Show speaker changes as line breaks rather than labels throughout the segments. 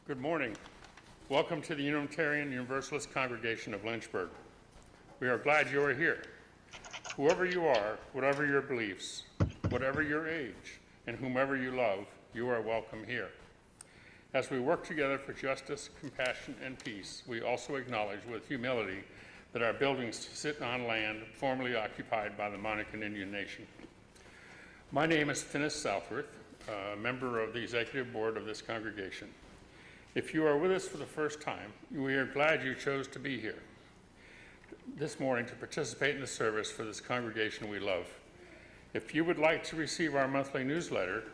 Good morning. Welcome to the Unitarian Universalist Congregation of Lynchburg. We are glad you are here. Whoever you are, whatever your beliefs, whatever your age, and whomever you love, you are welcome here. As we work together for justice, compassion, and peace, we also acknowledge with humility that our buildings sit on land formerly occupied by the Monacan Indian Nation. My name is Finis Southworth, a member of the executive board of this congregation. If you are with us for the first time, we are glad you chose to be here this morning to participate in the service for this congregation we love. If you would like to receive our monthly newsletter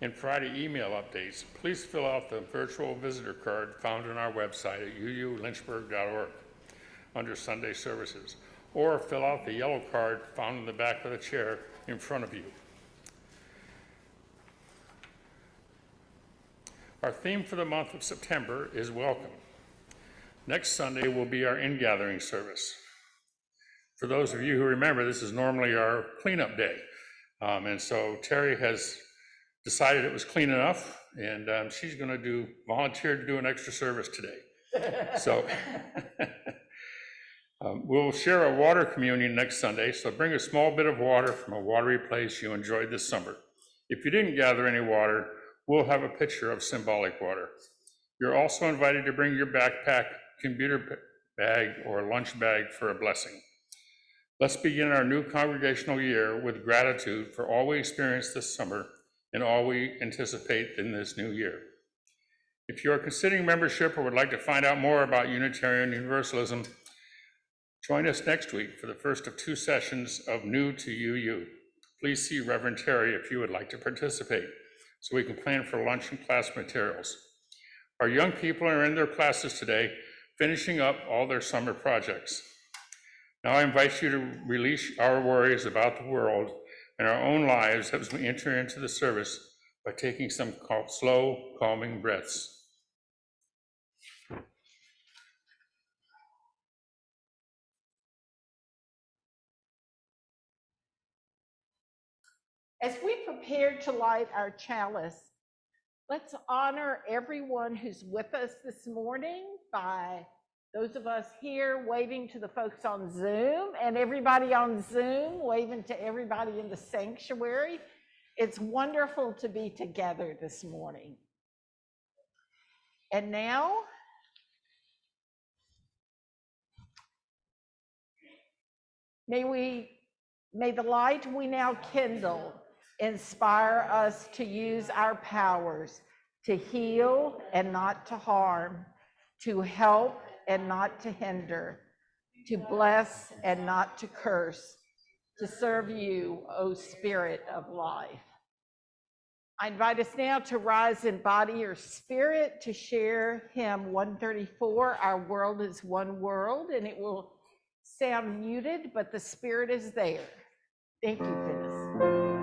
and Friday email updates, please fill out the virtual visitor card found on our website at uulynchburg.org under Sunday services, or fill out the yellow card found in the back of the chair in front of you. Our theme for the month of September is welcome. Next Sunday will be our in-gathering service. For those of you who remember, this is normally our cleanup day. And so Terry has decided it was clean enough, and she's going to volunteer to do an extra service today. So we'll share a water communion next Sunday, so bring a small bit of water from a watery place you enjoyed this summer. If you didn't gather any water, we'll have a pitcher of symbolic water. You're also invited to bring your backpack, computer bag, or lunch bag for a blessing. Let's begin our new congregational year with gratitude for all we experienced this summer and all we anticipate in this new year. If you are considering membership or would like to find out more about Unitarian Universalism, join us next week for the first of 2 sessions of New to UU. Please see Reverend Terry if you would like to participate, so we can plan for lunch and class materials. Our young people are in their classes today, finishing up all their summer projects. Now I invite you to release our worries about the world and our own lives as we enter into the service by taking some slow, calming breaths.
As we prepare to light our chalice, let's honor everyone who's with us this morning by those of us here waving to the folks on Zoom, and everybody on Zoom waving to everybody in the sanctuary. It's wonderful to be together this morning. And now, may the light we now kindle inspire us to use our powers to heal and not to harm, to help and not to hinder, to bless and not to curse, to serve you, O Spirit of life. I invite us now to rise in body or spirit to share hymn 134, Our World is One World, and it will sound muted, but the spirit is there. Thank you, Finis.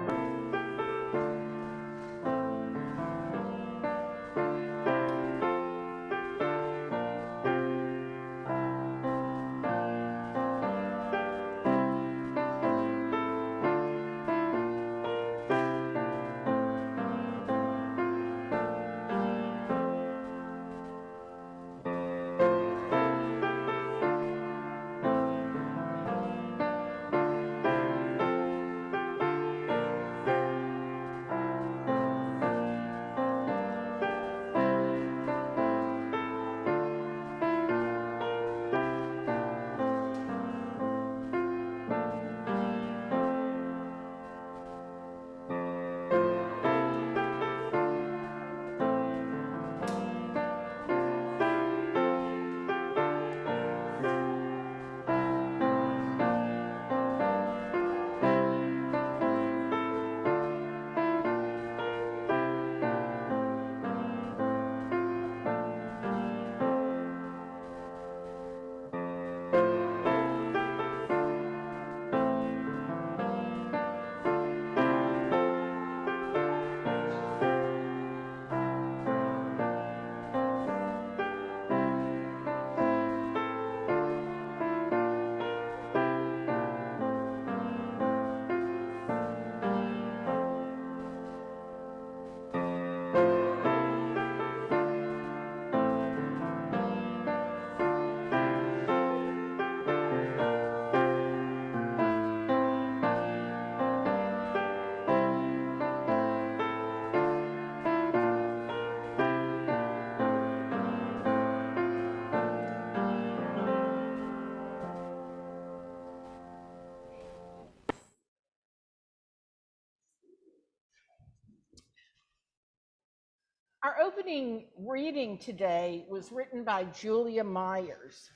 Our opening reading today was written by Julia Myers.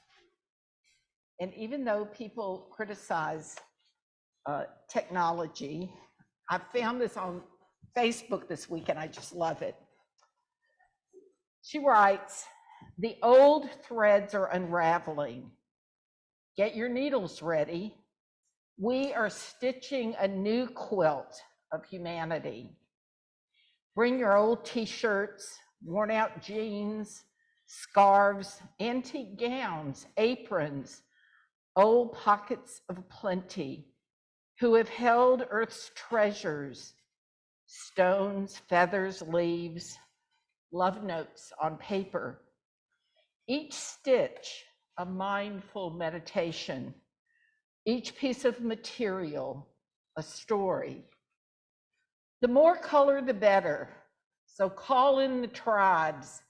And even though people criticize technology, I found this on Facebook this week and I just love it. She writes, "The old threads are unraveling. Get your needles ready. We are stitching a new quilt of humanity. Bring your old t-shirts, worn out jeans, scarves, antique gowns, aprons, old pockets of plenty, who have held earth's treasures, stones, feathers, leaves, love notes on paper. Each stitch a mindful meditation, each piece of material a story. The more color, the better. So call in the tribes,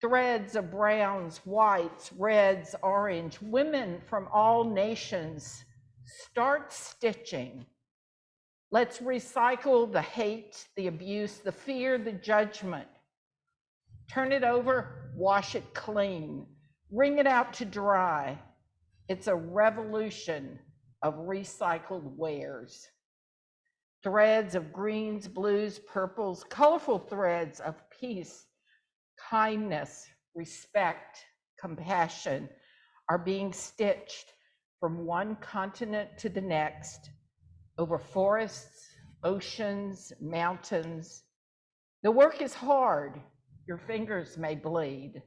threads of browns, whites, reds, orange, women from all nations. Start stitching. Let's recycle the hate, the abuse, the fear, the judgment. Turn it over, wash it clean, wring it out to dry. It's a revolution of recycled wares. Threads of greens, blues, purples, colorful threads of peace, kindness, respect, compassion are being stitched from one continent to the next, over forests, oceans, mountains. The work is hard, your fingers may bleed,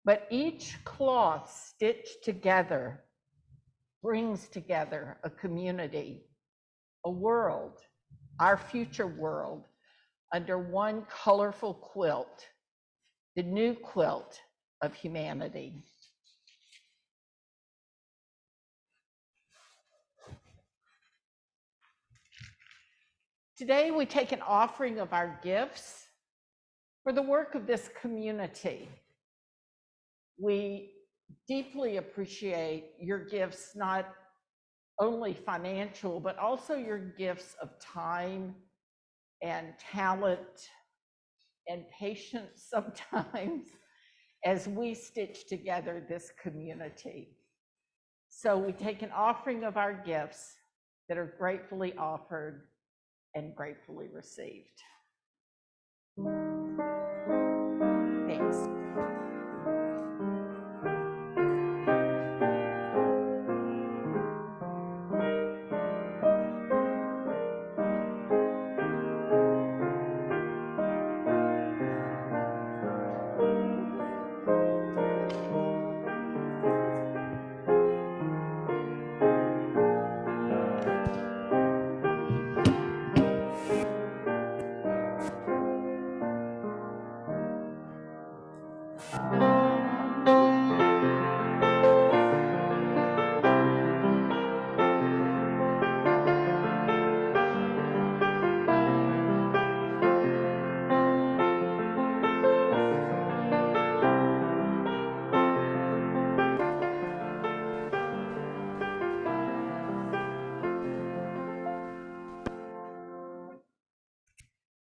but each cloth stitched together brings together a community, a world, our future world, under one colorful quilt, the new quilt of humanity. Today, we take an offering of our gifts for the work of this community. We deeply appreciate your gifts, not only financial, but also your gifts of time and talent and patience sometimes as we stitch together this community. So we take an offering of our gifts that are gratefully offered and gratefully received. Thanks.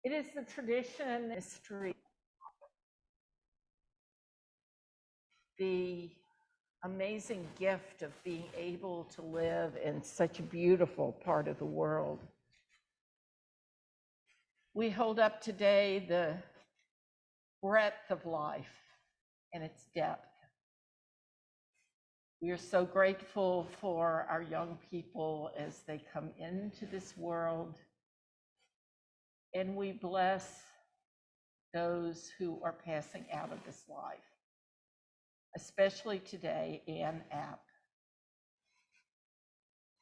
It is the tradition, history, the amazing gift of being able to live in such a beautiful part of the world. We hold up today the breadth of life and its depth. We are so grateful for our young people as they come into this world, and we bless those who are passing out of this life, especially today, Ann App.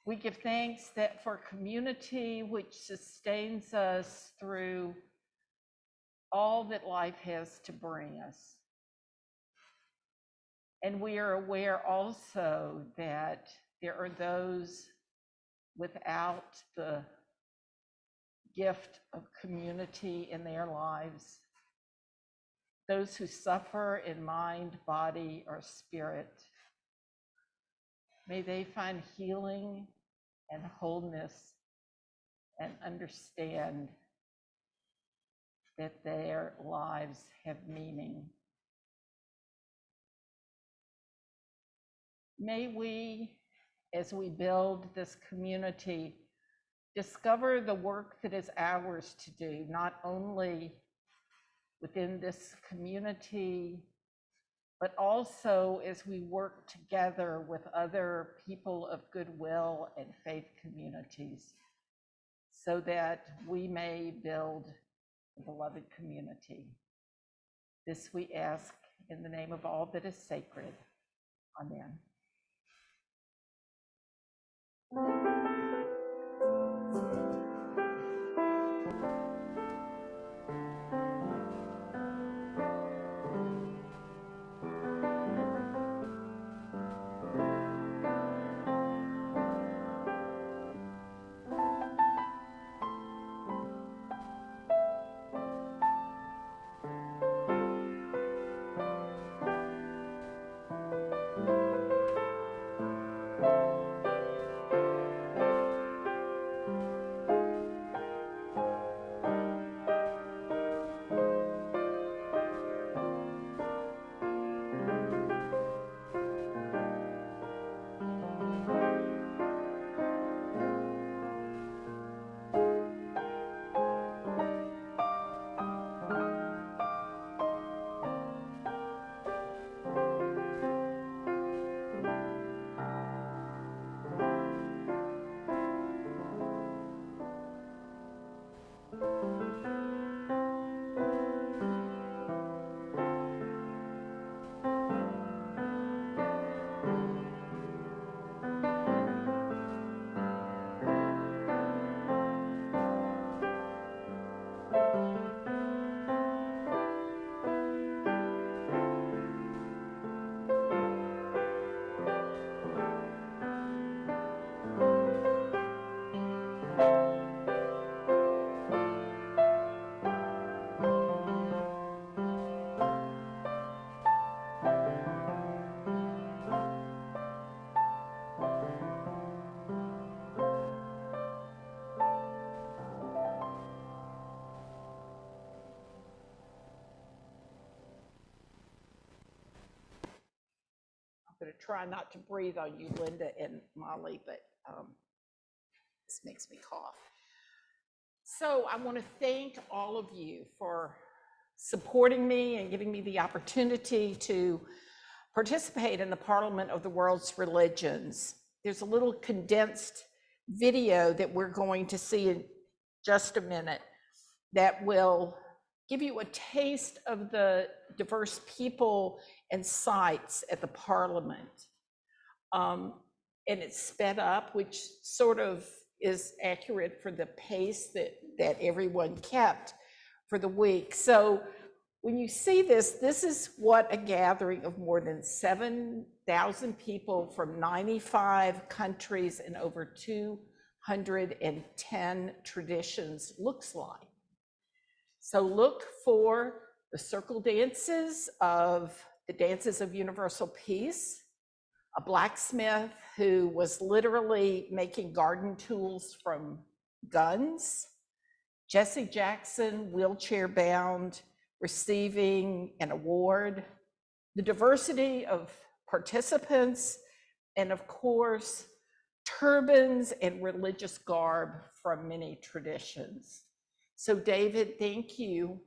We give thanks that for community which sustains us through all that life has to bring us. And we are aware also that there are those without the gift of community in their lives, those who suffer in mind, body, or spirit. May they find healing and wholeness and understand that their lives have meaning. May we, as we build this community, discover the work that is ours to do, not only within this community, but also as we work together with other people of goodwill and faith communities, so that we may build a beloved community. This we ask in the name of all that is sacred. Amen. I'm going to try not to breathe on you, Linda and Molly, but this makes me cough. So I want to thank all of you for supporting me and giving me the opportunity to participate in the Parliament of the World's Religions. There's a little condensed video that we're going to see in just a minute that will give you a taste of the diverse people and sites at the Parliament. And it's sped up, which sort of is accurate for the pace that everyone kept for the week. So when you see this, this is what a gathering of more than 7,000 people from 95 countries and over 210 traditions looks like. So look for the circle dances of the Dances of Universal Peace, a blacksmith who was literally making garden tools from guns, Jesse Jackson, wheelchair bound, receiving an award, the diversity of participants, and of course, turbans and religious garb from many traditions. So David, thank you.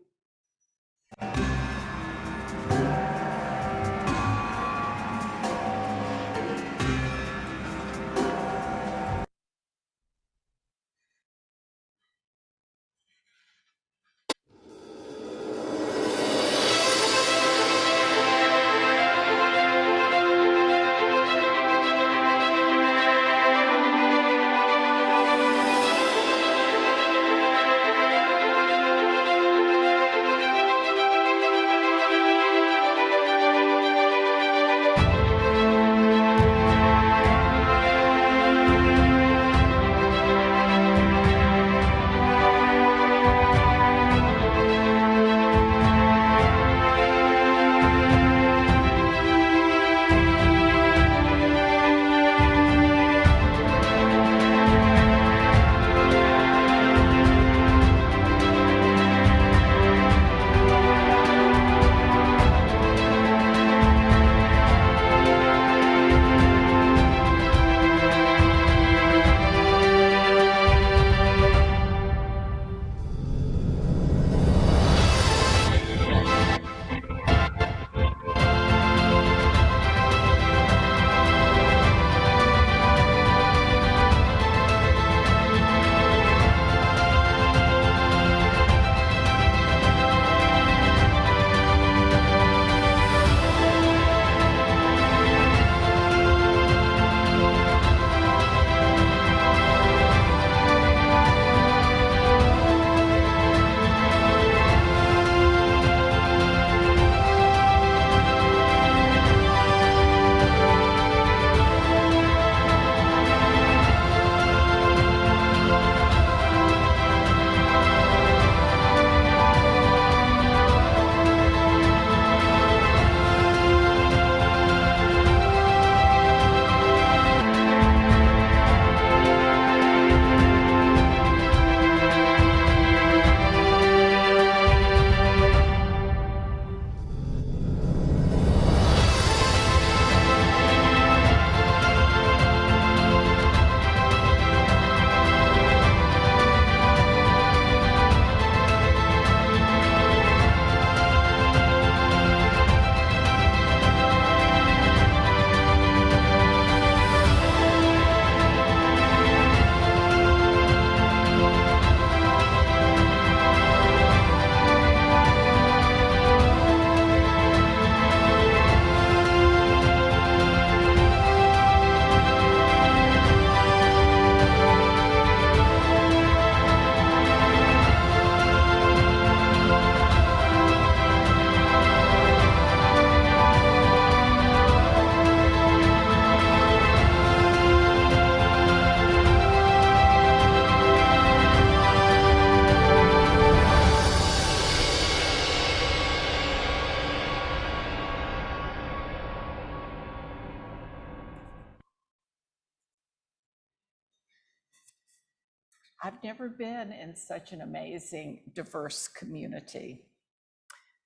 I've never been in such an amazing, diverse community.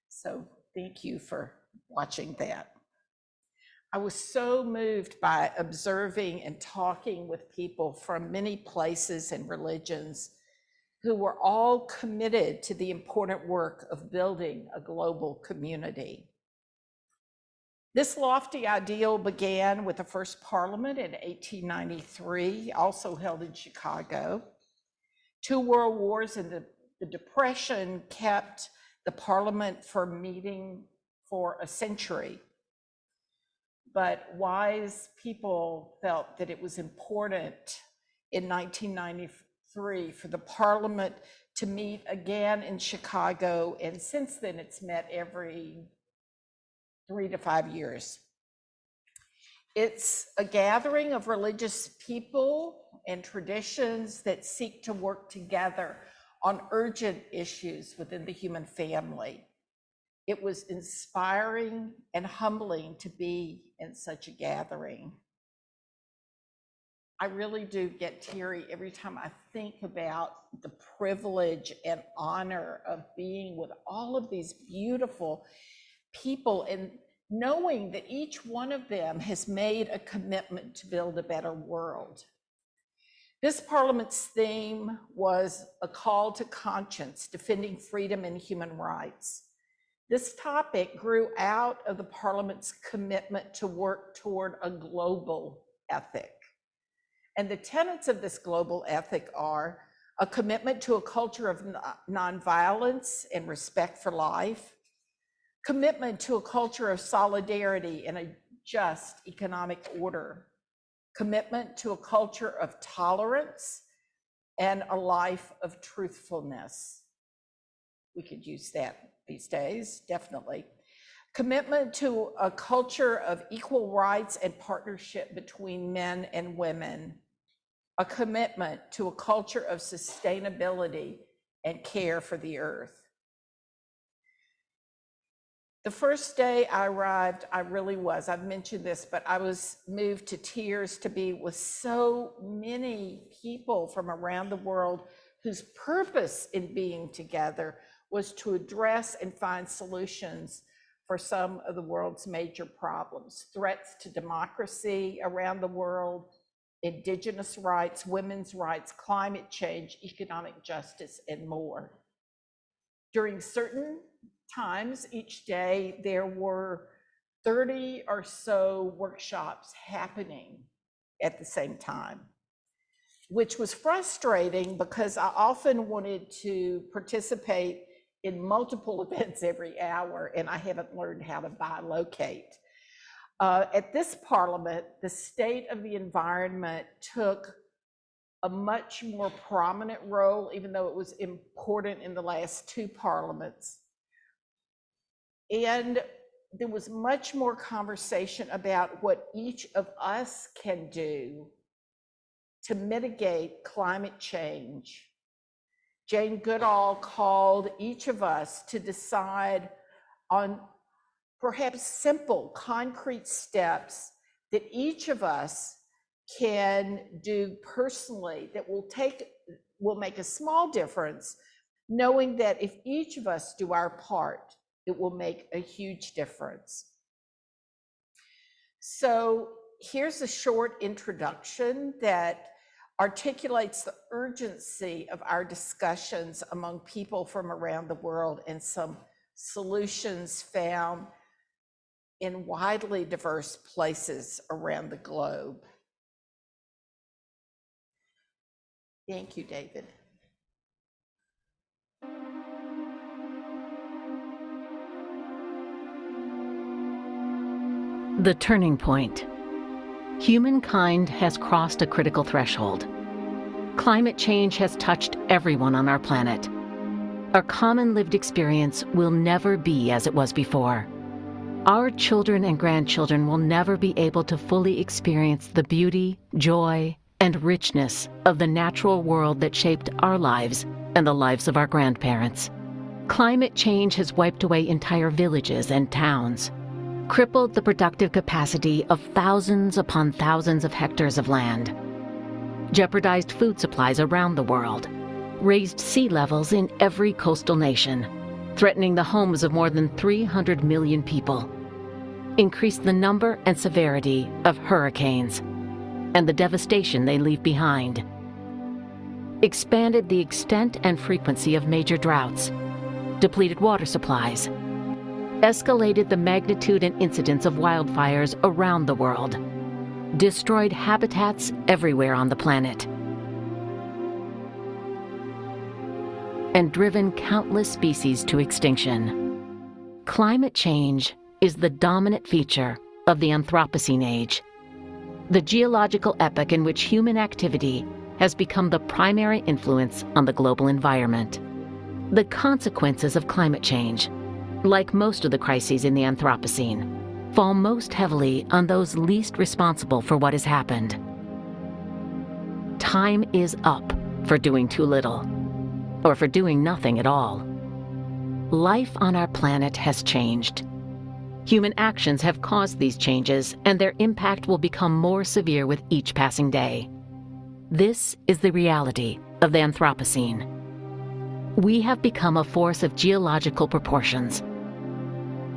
So thank you for watching that. I was so moved by observing and talking with people from many places and religions who were all committed to the important work of building a global community. This lofty ideal began with the first parliament in 1893, also held in Chicago. 2 world wars and the Depression kept the parliament from meeting for a century. But wise people felt that it was important in 1993 for the parliament to meet again in Chicago, and since then it's met every 3 to 5 years. It's a gathering of religious people and traditions that seek to work together on urgent issues within the human family. It was inspiring and humbling to be in such a gathering. I really do get teary every time I think about the privilege and honor of being with all of these beautiful people and knowing that each one of them has made a commitment to build a better world. This parliament's theme was a call to conscience, defending freedom and human rights. This topic grew out of the parliament's commitment to work toward a global ethic. And the tenets of this global ethic are a commitment to a culture of nonviolence and respect for life, commitment to a culture of solidarity and a just economic order, commitment to a culture of tolerance, and a life of truthfulness. We could use that these days, definitely. Commitment to a culture of equal rights and partnership between men and women. A commitment to a culture of sustainability and care for the earth. The first day I arrived, I've mentioned this, but I was moved to tears to be with so many people from around the world whose purpose in being together was to address and find solutions for some of the world's major problems, threats to democracy around the world, indigenous rights, women's rights, climate change, economic justice, and more. During certain times each day, there were 30 or so workshops happening at the same time, which was frustrating because I often wanted to participate in multiple events every hour, and I haven't learned how to bilocate. At this parliament, the state of the environment took a much more prominent role, even though it was important in the last 2 parliaments. And there was much more conversation about what each of us can do to mitigate climate change. Jane Goodall called each of us to decide on perhaps simple, concrete steps that each of us can do personally that will make a small difference, knowing that if each of us do our part, it will make a huge difference. So here's a short introduction that articulates the urgency of our discussions among people from around the world and some solutions found in widely diverse places around the globe. Thank you, David.
The turning point. Humankind has crossed a critical threshold. Climate change has touched everyone on our planet. Our common lived experience will never be as it was before. Our children and grandchildren will never be able to fully experience the beauty, joy, and richness of the natural world that shaped our lives and the lives of our grandparents. Climate change has wiped away entire villages and towns, crippled the productive capacity of thousands upon thousands of hectares of land. jeopardized food supplies around the world, raised sea levels in every coastal nation, threatening the homes of more than 300 million people, increased the number and severity of hurricanes and the devastation they leave behind, expanded the extent and frequency of major droughts, depleted water supplies, escalated the magnitude and incidence of wildfires around the world, destroyed habitats everywhere on the planet, and driven countless species to extinction. Climate change is the dominant feature of the Anthropocene age, the geological epoch in which human activity has become the primary influence on the global environment. The consequences of climate change, like most of the crises in the Anthropocene, fall most heavily on those least responsible for what has happened. Time is up for doing too little, or for doing nothing at all. Life on our planet has changed. Human actions have caused these changes, and their impact will become more severe with each passing day. This is the reality of the Anthropocene. We have become a force of geological proportions.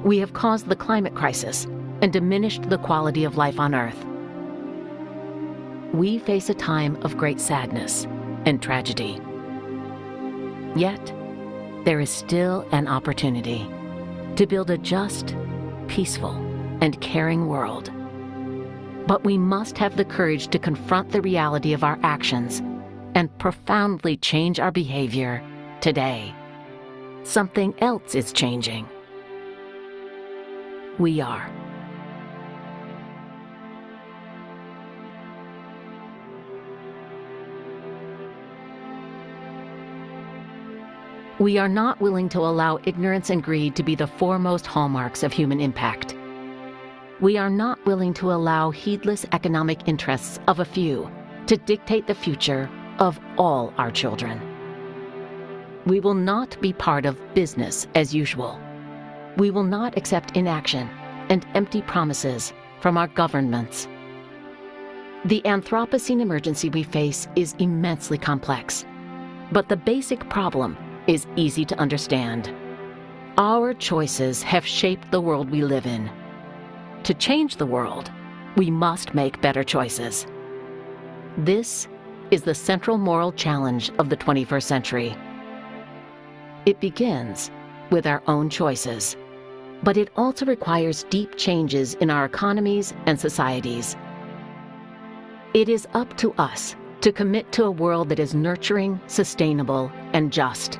We have caused the climate crisis and diminished the quality of life on Earth. We face a time of great sadness and tragedy. Yet, there is still an opportunity to build a just, peaceful, and caring world. But we must have the courage to confront the reality of our actions and profoundly change our behavior today. Something else is changing. We are. We are not willing to allow ignorance and greed to be the foremost hallmarks of human impact. We are not willing to allow heedless economic interests of a few to dictate the future of all our children. We will not be part of business as usual. We will not accept inaction and empty promises from our governments. The Anthropocene emergency we face is immensely complex, but the basic problem is easy to understand. Our choices have shaped the world we live in. To change the world, we must make better choices. This is the central moral challenge of the 21st century. It begins with our own choices, but it also requires deep changes in our economies and societies. It is up to us to commit to a world that is nurturing, sustainable, and just.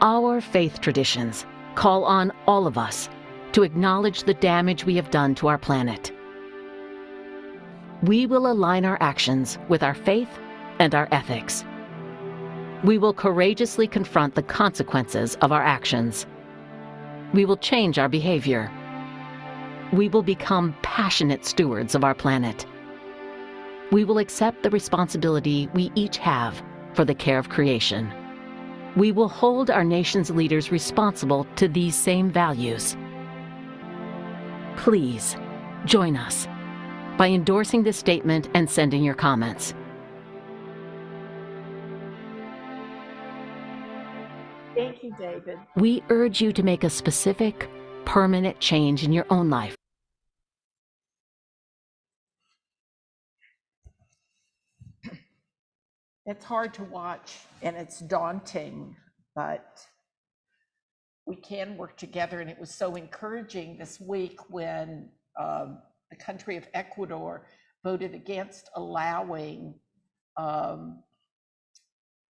Our faith traditions call on all of us to acknowledge the damage we have done to our planet. We will align our actions with our faith and our ethics. We will courageously confront the consequences of our actions. We will change our behavior. We will become passionate stewards of our planet. We will accept the responsibility we each have for the care of creation. We will hold our nation's leaders responsible to these same values. Please join us by endorsing this statement and sending your comments.
Thank you, David.
We urge you to make a specific, permanent change in your own life.
It's hard to watch and it's daunting, but we can work together. And it was so encouraging this week when the country of Ecuador voted against allowing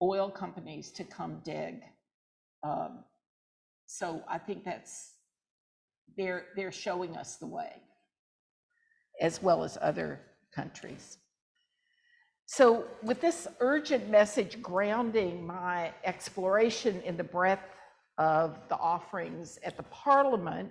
oil companies to come dig. So I think they're showing us the way, as well as other countries. So with this urgent message grounding my exploration in the breadth of the offerings at the Parliament,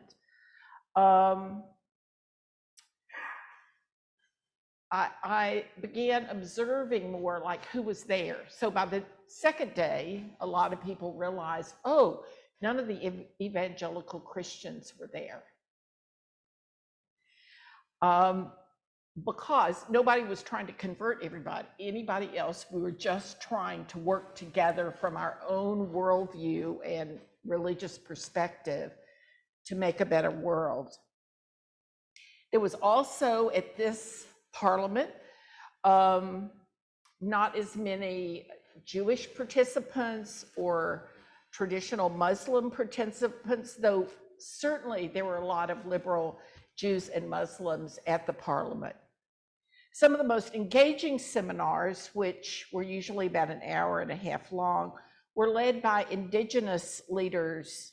I began observing more like who was there. So by the second day, a lot of people realized, oh, none of the evangelical Christians were there. because nobody was trying to convert anybody else. We were just trying to work together from our own worldview and religious perspective to make a better world. There was also at this parliament not as many Jewish participants or traditional Muslim participants, though certainly there were a lot of liberal Jews and Muslims at the parliament. Some of the most engaging seminars, which were usually about an hour and a half long, were led by indigenous leaders.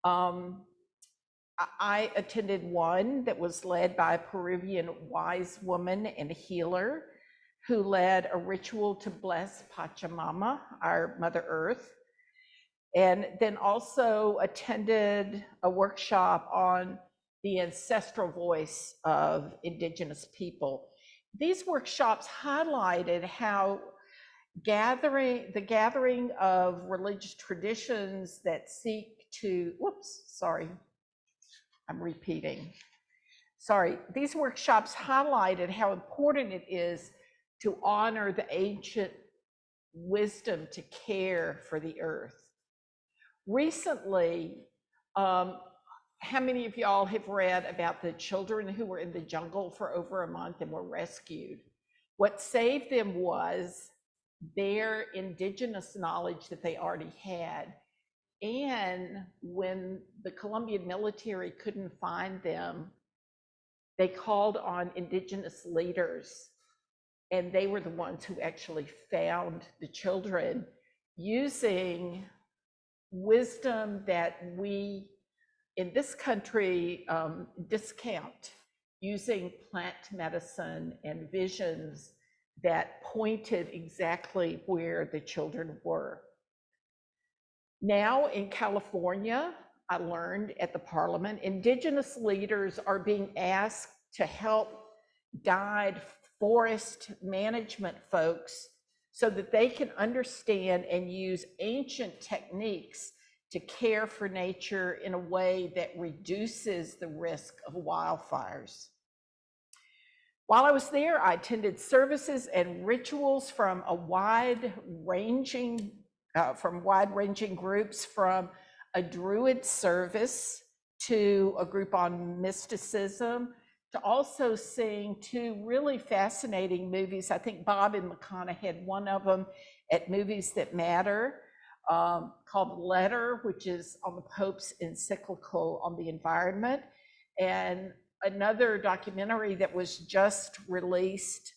I attended one that was led by a Peruvian wise woman and healer who led a ritual to bless Pachamama, our Mother Earth, and then also attended a workshop on the ancestral voice of indigenous people. These workshops highlighted how the gathering of religious traditions that seek to, these workshops highlighted how important it is to honor the ancient wisdom to care for the earth. Recently, how many of y'all have read about the children who were in the jungle for over a month and were rescued? What saved them was their indigenous knowledge that they already had. And when the Colombian military couldn't find them, they called on indigenous leaders, and they were the ones who actually found the children using wisdom that we in this country discount, using plant medicine and visions that pointed exactly where the children were. Now in California, I learned at the parliament, indigenous leaders are being asked to help guide forest management folks so that they can understand and use ancient techniques to care for nature in a way that reduces the risk of wildfires. While I was there, I attended services and rituals from wide-ranging groups, from a Druid service to a group on mysticism, to also seeing two really fascinating movies. I think Bob and McConnell had one of them at Movies That Matter, called Letter, which is on the Pope's encyclical on the environment, and another documentary that was just released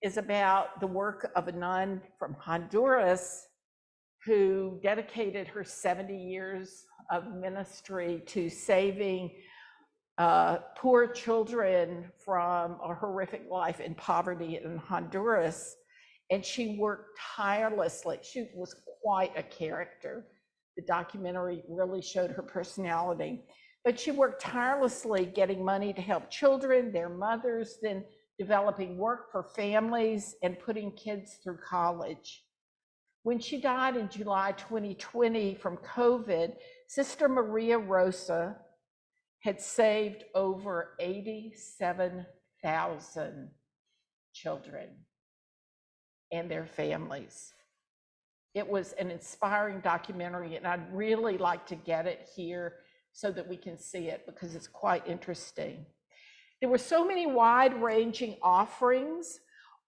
is about the work of a nun from Honduras who dedicated her 70 years of ministry to saving poor children from a horrific life in poverty in Honduras. And she worked tirelessly. She was quite a character. The documentary really showed her personality. But she worked tirelessly getting money to help children, their mothers, then developing work for families and putting kids through college. When she died in July 2020 from COVID, Sister Maria Rosa had saved over 87,000 children and their families. It was an inspiring documentary, and I'd really like to get it here so that we can see it, because it's quite interesting. There were so many wide-ranging offerings.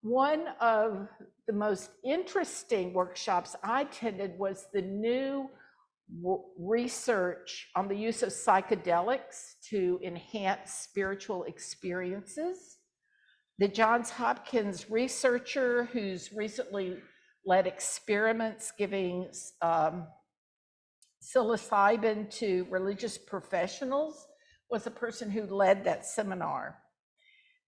One of the most interesting workshops I attended was the new research on the use of psychedelics to enhance spiritual experiences. The Johns Hopkins researcher who's recently led experiments giving psilocybin to religious professionals was a person who led that seminar.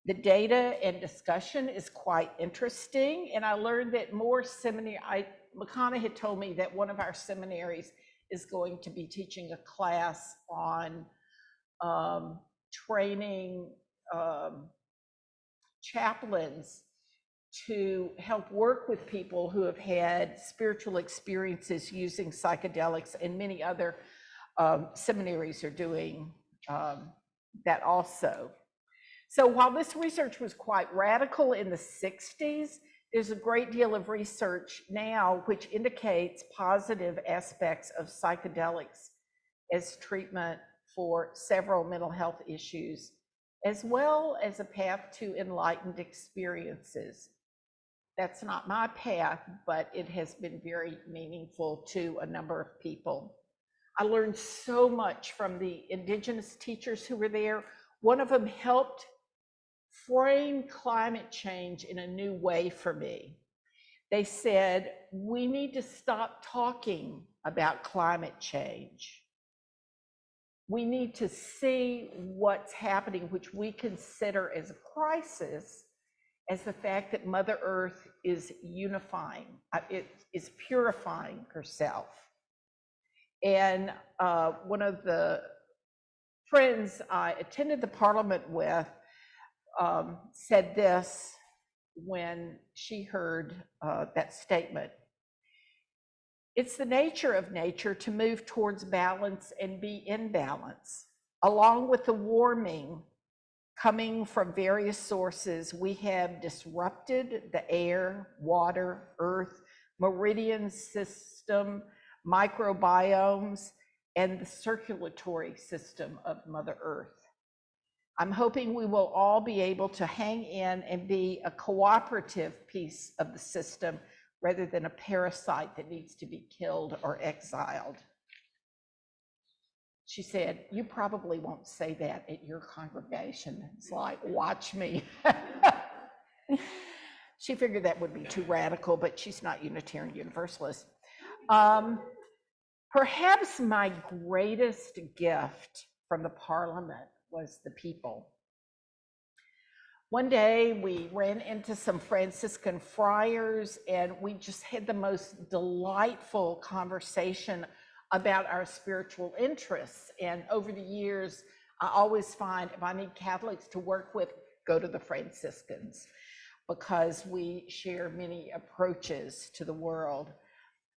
The data and discussion is quite interesting, and I learned that McConnell had told me that one of our seminaries is going to be teaching a class on training chaplains to help work with people who have had spiritual experiences using psychedelics, and many other seminaries are doing that also. So while this research was quite radical in the 60s, there's a great deal of research now which indicates positive aspects of psychedelics as treatment for several mental health issues, as well as a path to enlightened experiences. That's not my path, but it has been very meaningful to a number of people. I learned so much from the indigenous teachers who were there. One of them helped frame climate change in a new way for me. They said, we need to stop talking about climate change. We need to see what's happening, which we consider as a crisis, as the fact that Mother Earth is unifying, it is purifying herself. And one of the friends I attended the Parliament with said this when she heard that statement. It's the nature of nature to move towards balance and be in balance. Along with the warming coming from various sources, we have disrupted the air, water, earth, meridian system, microbiomes, and the circulatory system of Mother Earth. I'm hoping we will all be able to hang in and be a cooperative piece of the system rather than a parasite that needs to be killed or exiled. She said, you probably won't say that at your congregation. It's like, watch me. She figured that would be too radical, but she's not Unitarian Universalist. Perhaps my greatest gift from the Parliament was the people. One day we ran into some Franciscan friars and we just had the most delightful conversation about our spiritual interests. And over the years, I always find if I need Catholics to work with, go to the Franciscans, because we share many approaches to the world.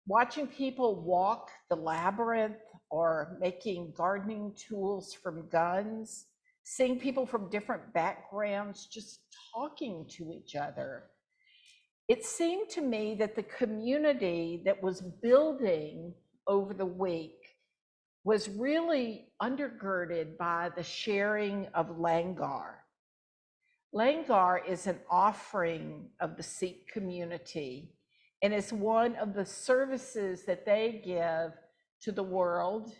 Watching people walk the labyrinth or making gardening tools from guns, seeing people from different backgrounds just talking to each other. It seemed to me that the community that was building over the week was really undergirded by the sharing of langar. Langar is an offering of the Sikh community and is one of the services that they give to the world,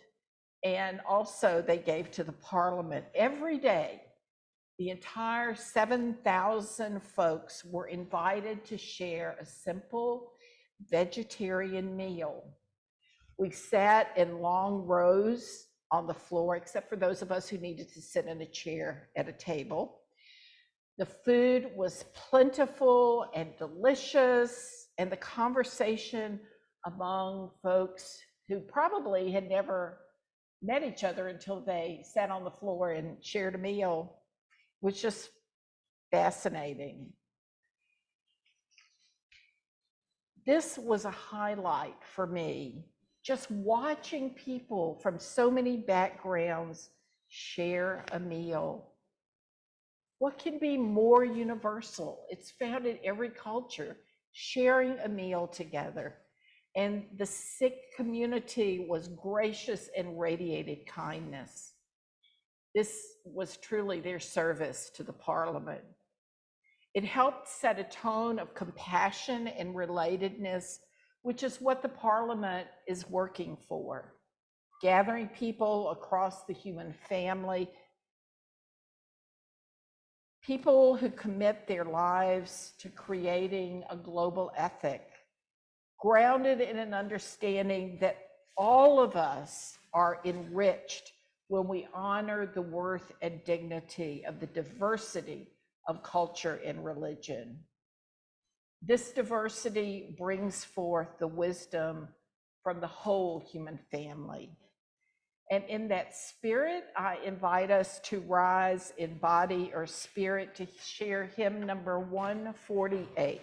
and also they gave to the Parliament. Every day, the entire 7,000 folks were invited to share a simple vegetarian meal. We sat in long rows on the floor, except for those of us who needed to sit in a chair at a table. The food was plentiful and delicious, and the conversation among folks who probably had never met each other until they sat on the floor and shared a meal was just fascinating. This was a highlight for me, just watching people from so many backgrounds share a meal. What can be more universal? It's found in every culture, sharing a meal together. And the Sikh community was gracious and radiated kindness. This was truly their service to the Parliament. It helped set a tone of compassion and relatedness, which is what the Parliament is working for. Gathering people across the human family, people who commit their lives to creating a global ethic, grounded in an understanding that all of us are enriched when we honor the worth and dignity of the diversity of culture and religion. This diversity brings forth the wisdom from the whole human family. And in that spirit, I invite us to rise in body or spirit to share hymn number 148.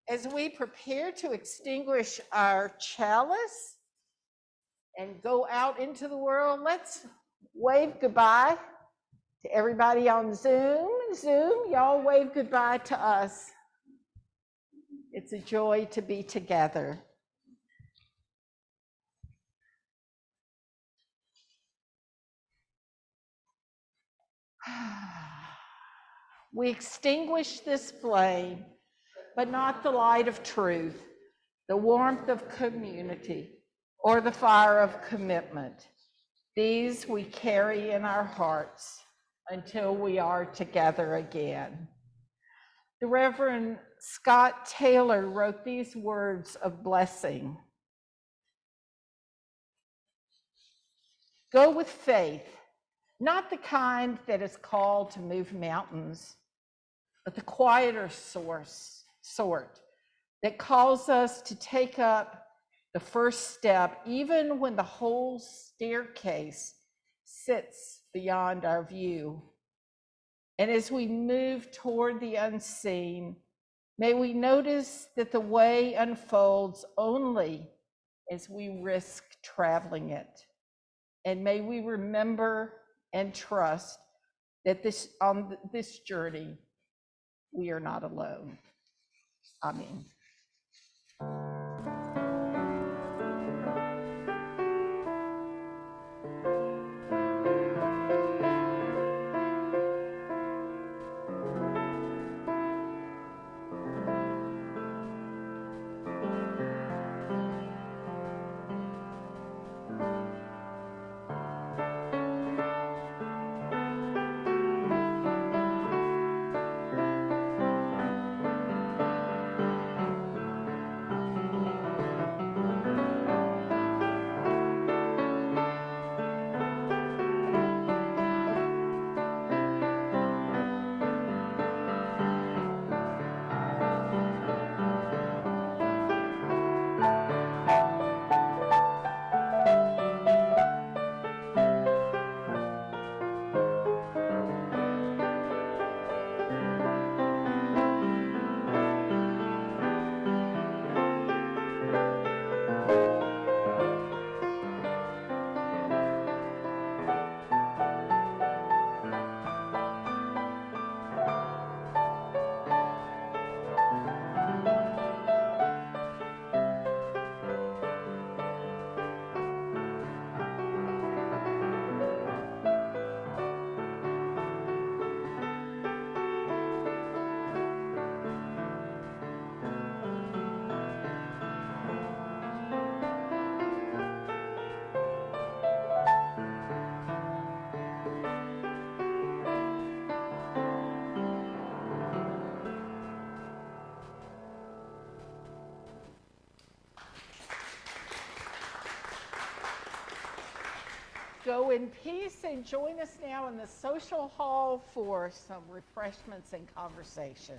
As we prepare to extinguish our chalice and go out into the world, let's wave goodbye to everybody on Zoom. Zoom, y'all wave goodbye to us. It's a joy to be together. We extinguish this flame, but not the light of truth, the warmth of community, or the fire of commitment. These we carry in our hearts until we are together again. The Reverend Scott Taylor wrote these words of blessing. Go with faith, not the kind that is called to move mountains, but the quieter sort that calls us to take up the first step, even when the whole staircase sits beyond our view. And as we move toward the unseen, may we notice that the way unfolds only as we risk traveling it. And may we remember and trust that on this journey, we are not alone. Amen. Go in peace and join us now in the social hall for some refreshments and conversation.